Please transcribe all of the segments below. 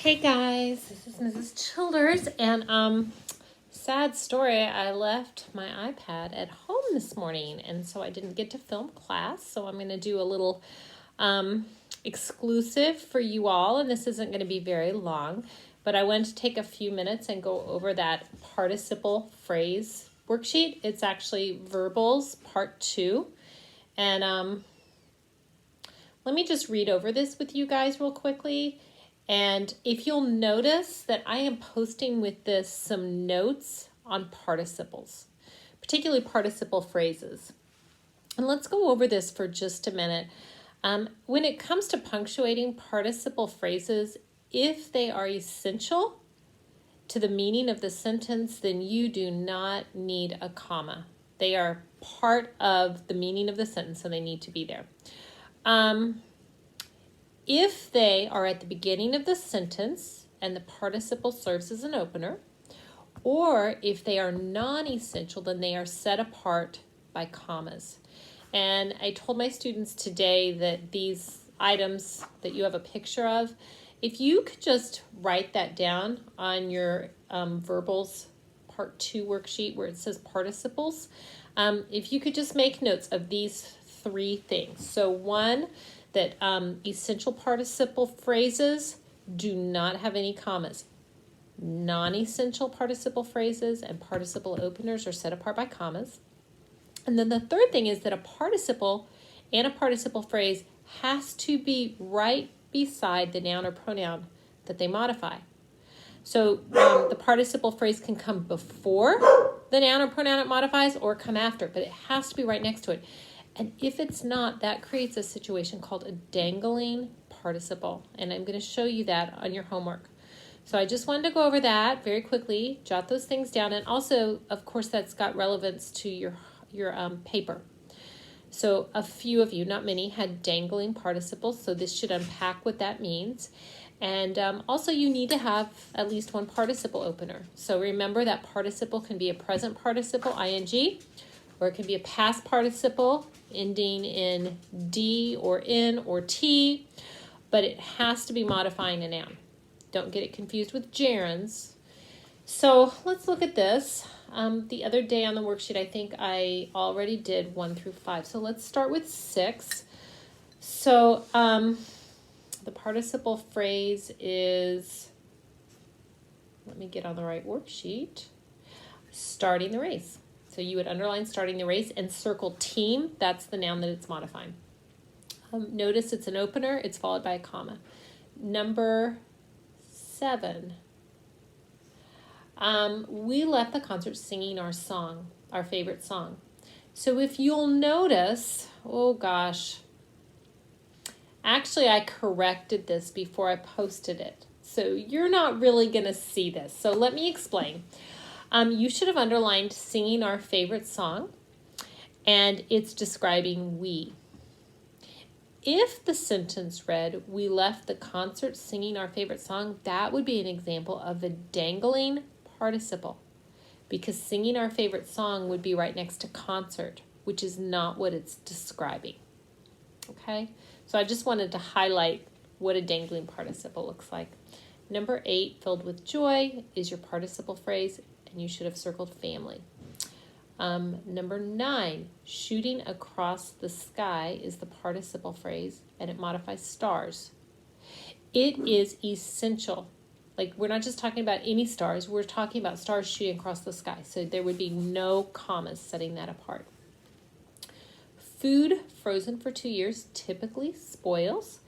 Hey guys, this is Mrs. Childers, and sad story, I left my iPad at home this morning, and so I didn't get to film class, so I'm going to do a little exclusive for you all, and this isn't going to be very long, but I wanted to take a few minutes and go over that participle phrase worksheet. It's actually verbals part 2, and let me just read over this with you guys real quickly. And if you'll notice that I am posting with this some notes on participles, particularly participle phrases. And let's go over this for just a minute. When it comes to punctuating participle phrases, if they are essential to the meaning of the sentence, then you do not need a comma. They are part of the meaning of the sentence, so they need to be there. If they are at the beginning of the sentence and the participle serves as an opener, or if they are non-essential, then they are set apart by commas. And I told my students today that these items that you have a picture of, if you could just write that down on your verbals part 2 worksheet where it says participles, if you could just make notes of these 3 things. So one, that essential participle phrases do not have any commas. Non-essential participle phrases and participle openers are set apart by commas. And then the third thing is that a participle and a participle phrase has to be right beside the noun or pronoun that they modify. So the participle phrase can come before the noun or pronoun it modifies or come after, but it has to be right next to it. And if it's not, that creates a situation called a dangling participle. And I'm going to show you that on your homework. So I just wanted to go over that very quickly, jot those things down. And also, of course, that's got relevance to your paper. So a few of you, not many, had dangling participles. So this should unpack what that means. And also you need to have at least one participle opener. So remember that participle can be a present participle, ing, or it can be a past participle ending in D or N or T, but it has to be modifying a noun. Don't get it confused with gerunds. So let's look at this. The other day on the worksheet, I think I already did 1 through 5. So let's start with 6. So the participle phrase is, let me get on the right worksheet, starting the race. So you would underline starting the race and circle team. That's the noun that it's modifying. Notice it's an opener. It's followed by a comma. Number 7. We left the concert singing our song, our favorite song. So if you'll notice, oh gosh, actually I corrected this before I posted it. So you're not really going to see this. So let me explain. You should have underlined singing our favorite song, and it's describing we. If the sentence read, we left the concert singing our favorite song, that would be an example of a dangling participle, because singing our favorite song would be right next to concert, which is not what it's describing. Okay, so I just wanted to highlight what a dangling participle looks like. Number 8, filled with joy, is your participle phrase, and you should have circled family. Number 9, shooting across the sky is the participle phrase, and it modifies stars. It is essential. Like, we're not just talking about any stars, we're talking about stars shooting across the sky. So there would be no commas setting that apart. Food frozen for 2 years typically spoils.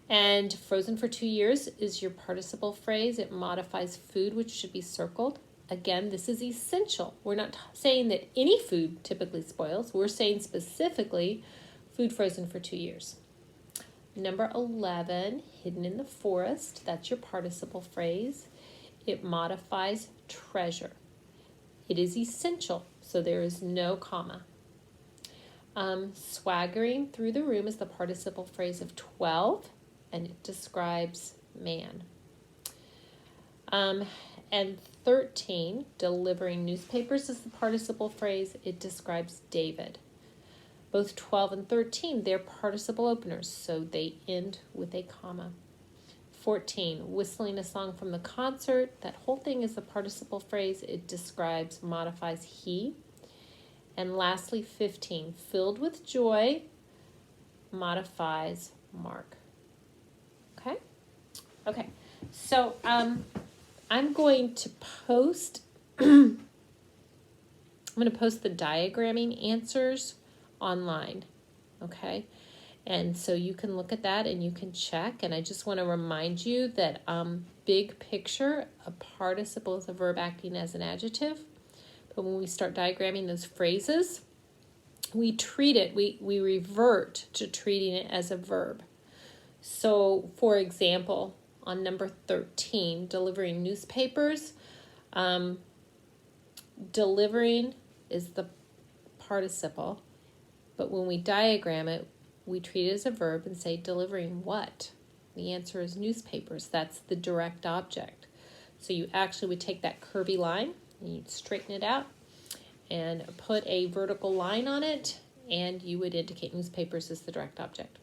And frozen for 2 years is your participle phrase. It modifies food, which should be circled. Again, this is essential. We're not saying that any food typically spoils. We're saying specifically food frozen for 2 years. Number 11, hidden in the forest. That's your participle phrase. It modifies treasure. It is essential, so there is no comma. Swaggering through the room is the participle phrase of 12, and it describes man. And 13, delivering newspapers is the participle phrase. It describes David. Both 12 and 13, they're participle openers, so they end with a comma. 14, whistling a song from the concert. That whole thing is the participle phrase. It describes, modifies he. And lastly, 15, filled with joy, modifies Mark. Okay? Okay. So I'm going to post the diagramming answers online. Okay? And so you can look at that and you can check. And I just want to remind you that big picture, a participle is a verb acting as an adjective. But when we start diagramming those phrases, we treat it, we revert to treating it as a verb. So, for example, on number 13, delivering newspapers, delivering is the participle. But when we diagram it, we treat it as a verb and say delivering what? The answer is newspapers. That's the direct object. So you actually would take that curvy line and you'd straighten it out and put a vertical line on it, and you would indicate newspapers as the direct object.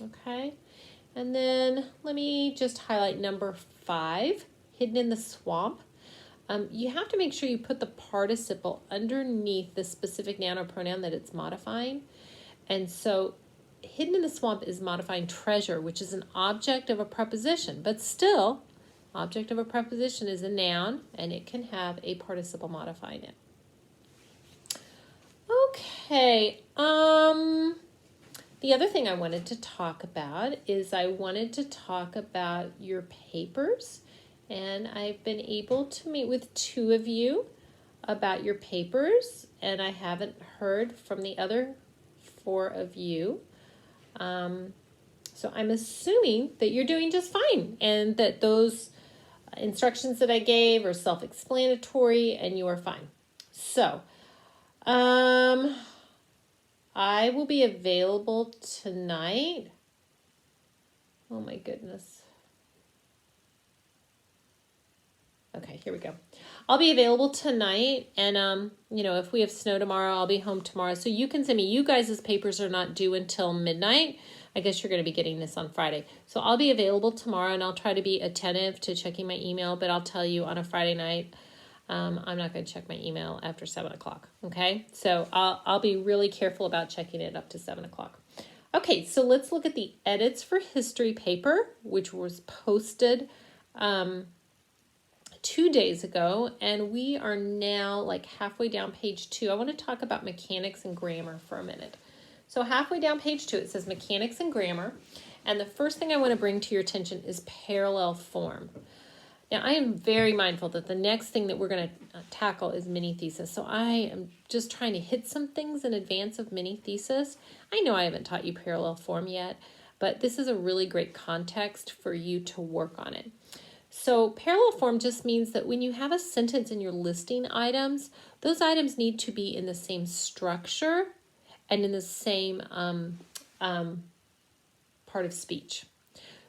Okay, and then let me just highlight number 5, hidden in the swamp. You have to make sure you put the participle underneath the specific noun or pronoun that it's modifying. And so hidden in the swamp is modifying treasure, which is an object of a preposition, but still, object of a preposition is a noun, and it can have a participle modifying it. Okay, the other thing I wanted to talk about is I wanted to talk about your papers, and I've been able to meet with 2 of you about your papers, and I haven't heard from the other 4 of you. So I'm assuming that you're doing just fine and that those instructions that I gave are self-explanatory and you are fine. So, I will be available tonight. Oh my goodness. Okay, here we go. I'll be available tonight, and if we have snow tomorrow, I'll be home tomorrow. So you can send me. You guys' papers are not due until midnight. I guess you're going to be getting this on Friday. So I'll be available tomorrow, and I'll try to be attentive to checking my email, but I'll tell you on a Friday night, I'm not going to check my email after 7 o'clock, okay? So I'll be really careful about checking it up to 7 o'clock. Okay, so let's look at the edits for history paper, which was posted 2 days ago, and we are now like halfway down page 2. I want to talk about mechanics and grammar for a minute. So halfway down page 2, it says mechanics and grammar, and the first thing I want to bring to your attention is parallel form. Now, I am very mindful that the next thing that we're going to tackle is mini thesis. So I am just trying to hit some things in advance of mini thesis. I know I haven't taught you parallel form yet, but this is a really great context for you to work on it. So parallel form just means that when you have a sentence and you're listing items, those items need to be in the same structure and in the same part of speech.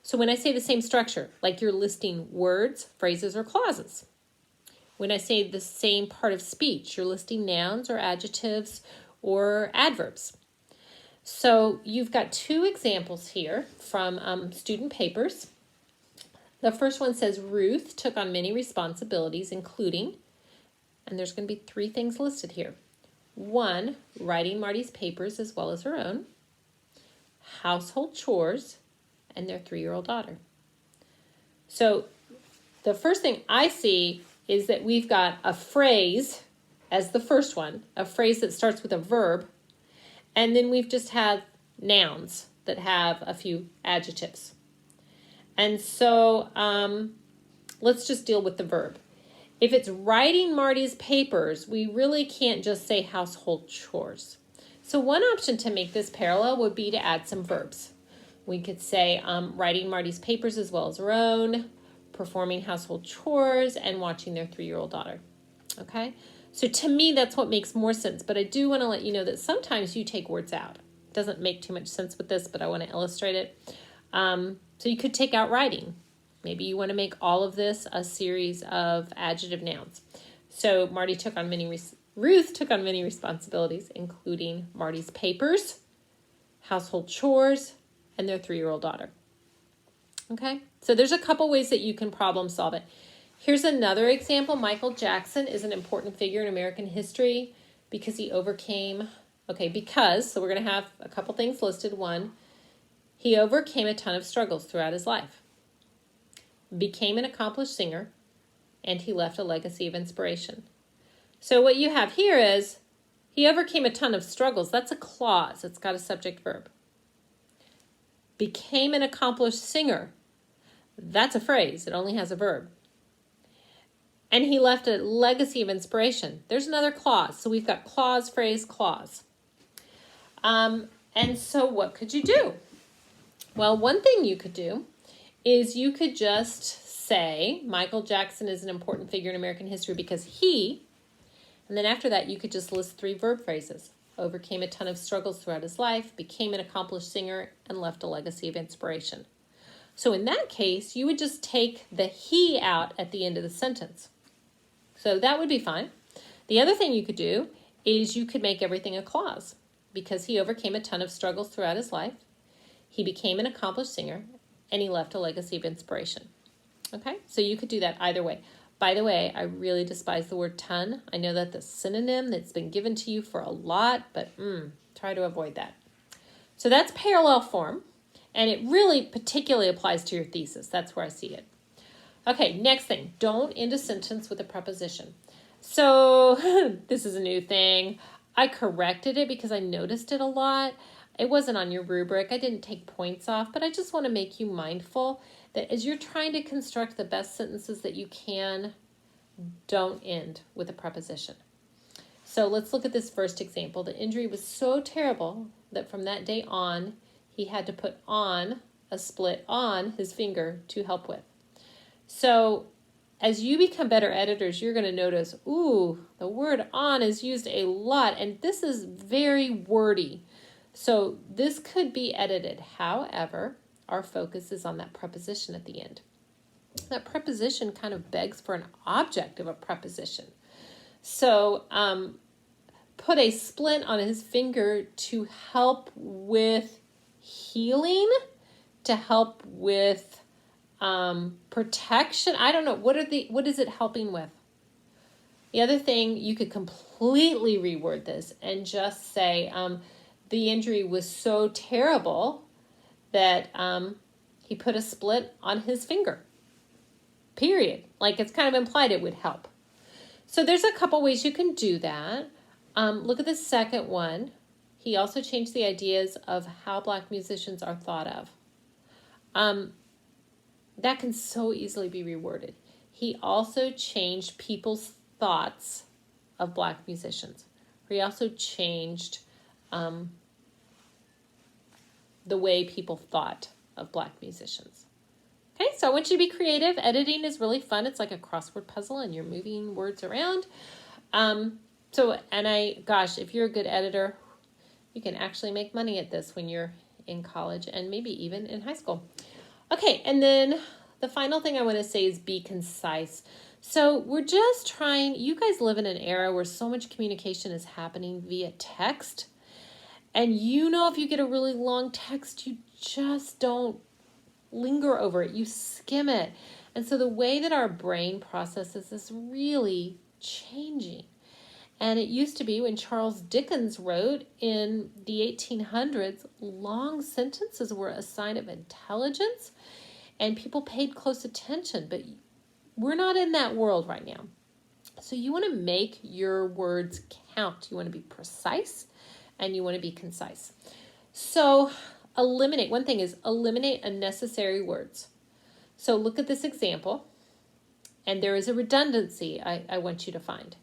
So when I say the same structure, like you're listing words, phrases, or clauses. When I say the same part of speech, you're listing nouns or adjectives or adverbs. So you've got 2 examples here from student papers. The first one says Ruth took on many responsibilities, including, and there's going to be 3 things listed here. 1, writing Marty's papers as well as her own, household chores, and their 3-year-old daughter. So the first thing I see is that we've got a phrase as the first one, a phrase that starts with a verb, and then we've just had nouns that have a few adjectives. And so let's just deal with the verb. If it's writing Marty's papers, we really can't just say household chores. So one option to make this parallel would be to add some verbs. We could say writing Marty's papers as well as her own, performing household chores, and watching their 3-year-old daughter. Okay? So to me, that's what makes more sense. But I do want to let you know that sometimes you take words out. It doesn't make too much sense with this, but I want to illustrate it. So you could take out writing. Maybe you want to make all of this a series of adjective nouns. So Ruth took on many responsibilities, including Marty's papers, household chores, and their 3-year-old daughter. Okay? So there's a couple ways that you can problem solve it. Here's another example. Michael Jackson is an important figure in American history because he overcame, so we're going to have a couple things listed. One, he overcame a ton of struggles throughout his life, became an accomplished singer, and he left a legacy of inspiration. So what you have here is he overcame a ton of struggles. That's a clause. It's got a subject verb. Became an accomplished singer. That's a phrase. It only has a verb. And he left a legacy of inspiration. There's another clause. So we've got clause, phrase, clause. And so what could you do? Well, one thing you could do is you could just say Michael Jackson is an important figure in American history because he, and then after that you could just list 3 verb phrases. Overcame a ton of struggles throughout his life, became an accomplished singer, and left a legacy of inspiration. So in that case, you would just take the he out at the end of the sentence. So that would be fine. The other thing you could do is you could make everything a clause. Because he overcame a ton of struggles throughout his life, he became an accomplished singer, and he left a legacy of inspiration. Okay, so you could do that either way. By the way, I really despise the word ton. I know that's a synonym that's been given to you for a lot, but try to avoid that. So that's parallel form, and it really particularly applies to your thesis. That's where I see it. Okay, next thing, don't end a sentence with a preposition. So this is a new thing. I corrected it because I noticed it a lot. It wasn't on your rubric. I didn't take points off, but I just want to make you mindful that as you're trying to construct the best sentences that you can, don't end with a preposition. So let's look at this first example. The injury was so terrible that from that day on, he had to put on a split on his finger to help with. So as you become better editors, you're going to notice, the word on is used a lot, and this is very wordy. So this could be edited. However, our focus is on that preposition at the end. That preposition kind of begs for an object of a preposition. So put a splint on his finger to help with healing, to help with protection. I don't know. What is it helping with? The other thing, you could completely reword this and just say the injury was so terrible that he put a split on his finger. Period. Like it's kind of implied it would help. So there's a couple ways you can do that. Look at the second one. He also changed the ideas of how Black musicians are thought of. That can so easily be reworded. He also changed people's thoughts of Black musicians. He also changed the way people thought of Black musicians. Okay, so I want you to be creative. Editing is really fun. It's like a crossword puzzle and you're moving words around. If you're a good editor, you can actually make money at this when you're in college and maybe even in high school. Okay, and then the final thing I want to say is be concise. So we're just trying, you guys live in an era where so much communication is happening via text. And if you get a really long text, you just don't linger over it. You skim it. And so the way that our brain processes is really changing. And it used to be when Charles Dickens wrote in the 1800s, long sentences were a sign of intelligence and people paid close attention. But we're not in that world right now. So you want to make your words count. You want to be precise and you want to be concise. So one thing is eliminate unnecessary words. So look at this example. And there is a redundancy I want you to find.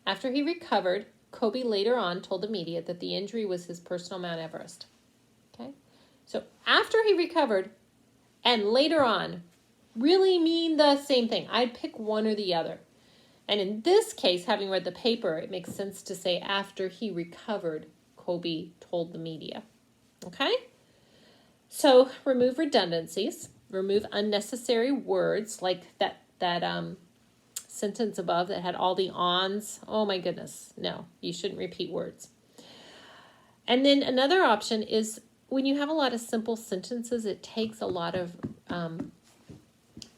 After he recovered, Kobe later on told the media that the injury was his personal Mount Everest. Okay? So after he recovered and later on really mean the same thing. I'd pick one or the other. And in this case, having read the paper, it makes sense to say after he recovered, Kobe told the media. Okay? So remove redundancies, remove unnecessary words like that sentence above that had all the ons. Oh my goodness. No, you shouldn't repeat words. And then another option is when you have a lot of simple sentences, it takes a lot of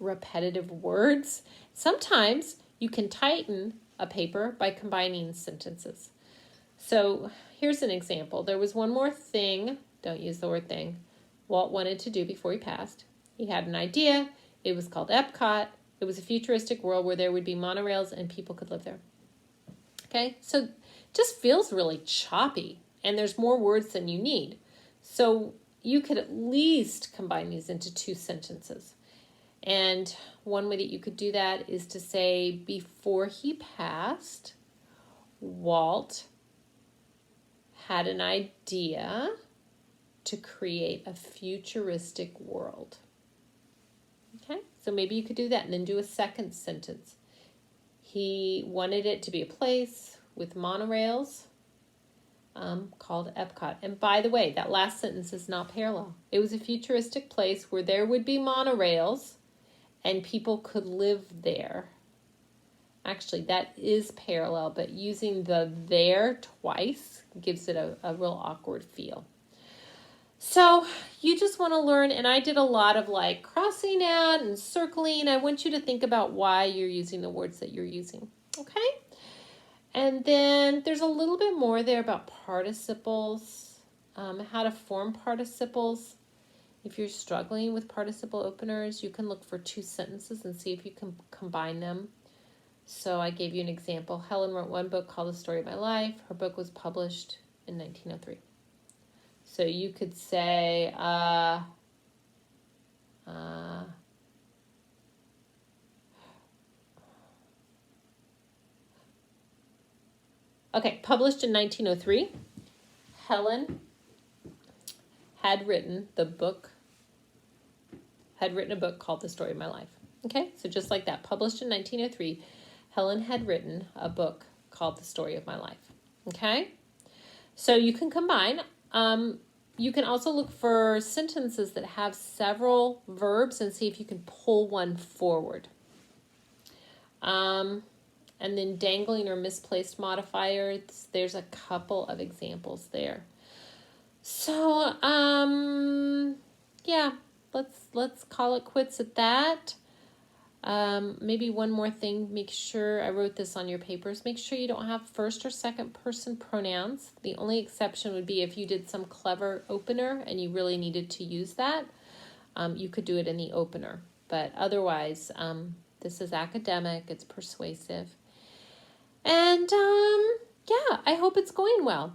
repetitive words. Sometimes you can tighten a paper by combining sentences. So here's an example. There was one more thing, don't use the word thing, Walt wanted to do before he passed. He had an idea. It was called Epcot. It was a futuristic world where there would be monorails and people could live there. Okay, so just feels really choppy, and there's more words than you need. So you could at least combine these into 2 sentences. And one way that you could do that is to say, before he passed, Walt had an idea to create a futuristic world. Okay, so maybe you could do that and then do a second sentence. He wanted it to be a place with monorails called Epcot. And by the way, that last sentence is not parallel. It was a futuristic place where there would be monorails and people could live there. Actually, that is parallel, but using the there twice gives it a real awkward feel. So you just want to learn, and I did a lot of like crossing out and circling. I want you to think about why you're using the words that you're using, okay? And then there's a little bit more there about participles, how to form participles. If you're struggling with participle openers, you can look for 2 sentences and see if you can combine them. So I gave you an example. Helen wrote one book called The Story of My Life. Her book was published in 1903. So you could say, okay, published in 1903. Helen had written a book called The Story of My Life. Okay, so just like that, published in 1903, Helen had written a book called The Story of My Life. Okay, so you can combine. You can also look for sentences that have several verbs and see if you can pull one forward. And then dangling or misplaced modifiers, there's a couple of examples there. So, yeah, let's call it quits at that. Maybe one more thing, make sure, I wrote this on your papers, make sure you don't have first or second person pronouns. The only exception would be if you did some clever opener and you really needed to use that. You could do it in the opener. But otherwise, this is academic, it's persuasive. And yeah, I hope it's going well.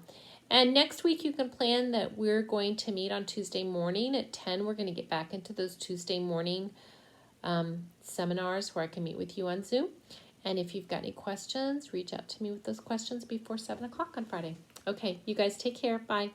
And next week you can plan that we're going to meet on Tuesday morning at 10. We're going to get back into those Tuesday morning seminars where I can meet with you on Zoom. And if you've got any questions, reach out to me with those questions before 7 o'clock on Friday. Okay, you guys take care. Bye.